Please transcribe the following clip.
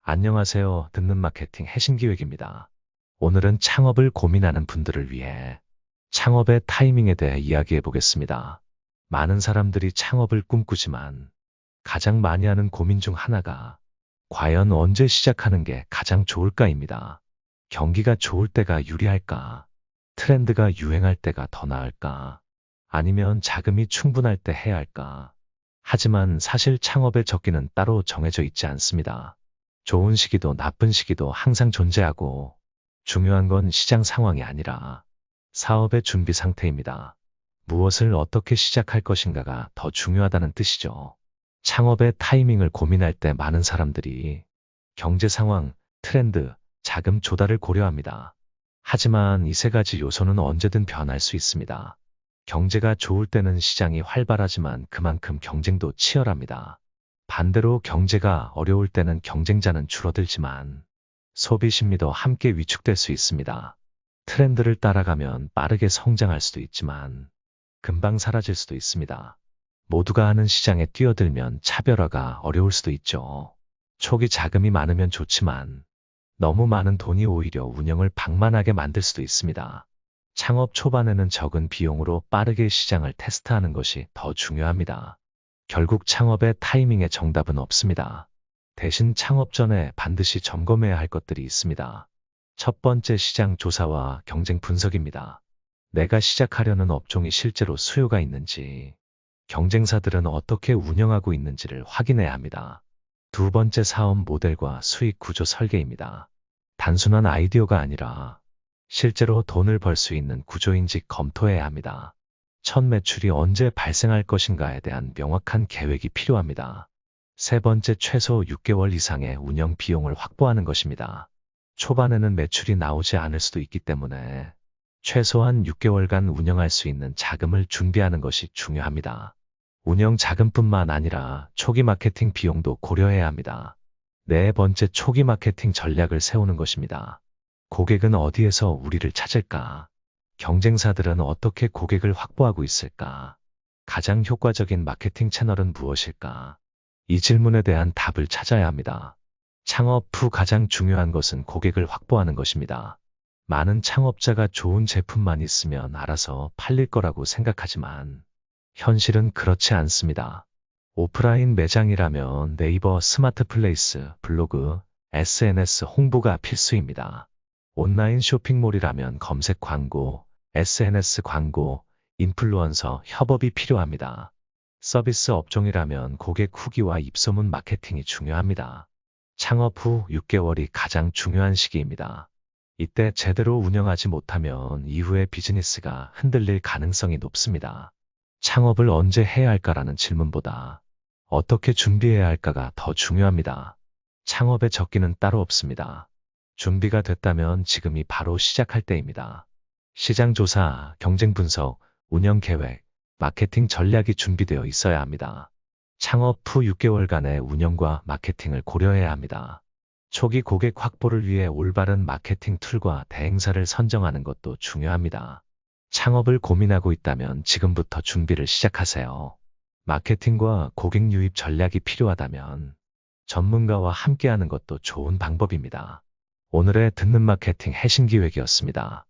안녕하세요. 듣는 마케팅 해신기획입니다. 오늘은 창업을 고민하는 분들을 위해 창업의 타이밍에 대해 이야기해 보겠습니다. 많은 사람들이 창업을 꿈꾸지만 가장 많이 하는 고민 중 하나가 과연 언제 시작하는 게 가장 좋을까입니다. 경기가 좋을 때가 유리할까? 트렌드가 유행할 때가 더 나을까? 아니면 자금이 충분할 때 해야 할까? 하지만 사실 창업의 적기는 따로 정해져 있지 않습니다. 좋은 시기도 나쁜 시기도 항상 존재하고 중요한 건 시장 상황이 아니라 사업의 준비 상태입니다. 무엇을 어떻게 시작할 것인가가 더 중요하다는 뜻이죠. 창업의 타이밍을 고민할 때 많은 사람들이 경제 상황, 트렌드, 자금 조달을 고려합니다. 하지만 이 세 가지 요소는 언제든 변할 수 있습니다. 경제가 좋을 때는 시장이 활발하지만 그만큼 경쟁도 치열합니다. 반대로 경제가 어려울 때는 경쟁자는 줄어들지만 소비 심리도 함께 위축될 수 있습니다. 트렌드를 따라가면 빠르게 성장할 수도 있지만 금방 사라질 수도 있습니다. 모두가 하는 시장에 뛰어들면 차별화가 어려울 수도 있죠. 초기 자금이 많으면 좋지만 너무 많은 돈이 오히려 운영을 방만하게 만들 수도 있습니다. 창업 초반에는 적은 비용으로 빠르게 시장을 테스트하는 것이 더 중요합니다. 결국 창업의 타이밍에 정답은 없습니다. 대신 창업 전에 반드시 점검해야 할 것들이 있습니다. 첫 번째 시장 조사와 경쟁 분석입니다. 내가 시작하려는 업종이 실제로 수요가 있는지, 경쟁사들은 어떻게 운영하고 있는지를 확인해야 합니다. 두 번째 사업 모델과 수익 구조 설계입니다. 단순한 아이디어가 아니라 실제로 돈을 벌 수 있는 구조인지 검토해야 합니다. 첫 매출이 언제 발생할 것인가에 대한 명확한 계획이 필요합니다. 세 번째, 최소 6개월 이상의 운영 비용을 확보하는 것입니다. 초반에는 매출이 나오지 않을 수도 있기 때문에 최소한 6개월간 운영할 수 있는 자금을 준비하는 것이 중요합니다. 운영 자금뿐만 아니라 초기 마케팅 비용도 고려해야 합니다. 네 번째, 초기 마케팅 전략을 세우는 것입니다. 고객은 어디에서 우리를 찾을까? 경쟁사들은 어떻게 고객을 확보하고 있을까? 가장 효과적인 마케팅 채널은 무엇일까? 이 질문에 대한 답을 찾아야 합니다. 창업 후 가장 중요한 것은 고객을 확보하는 것입니다. 많은 창업자가 좋은 제품만 있으면 알아서 팔릴 거라고 생각하지만 현실은 그렇지 않습니다. 오프라인 매장이라면 네이버 스마트플레이스, 블로그, SNS 홍보가 필수입니다. 온라인 쇼핑몰이라면 검색 광고, SNS 광고, 인플루언서 협업이 필요합니다. 서비스 업종이라면 고객 후기와 입소문 마케팅이 중요합니다. 창업 후 6개월이 가장 중요한 시기입니다. 이때 제대로 운영하지 못하면 이후에 비즈니스가 흔들릴 가능성이 높습니다. 창업을 언제 해야 할까라는 질문보다 어떻게 준비해야 할까가 더 중요합니다. 창업의 적기는 따로 없습니다. 준비가 됐다면 지금이 바로 시작할 때입니다. 시장 조사, 경쟁 분석, 운영 계획, 마케팅 전략이 준비되어 있어야 합니다. 창업 후 6개월간의 운영과 마케팅을 고려해야 합니다. 초기 고객 확보를 위해 올바른 마케팅 툴과 대행사를 선정하는 것도 중요합니다. 창업을 고민하고 있다면 지금부터 준비를 시작하세요. 마케팅과 고객 유입 전략이 필요하다면 전문가와 함께하는 것도 좋은 방법입니다. 오늘의 듣는 마케팅 해신기획이었습니다.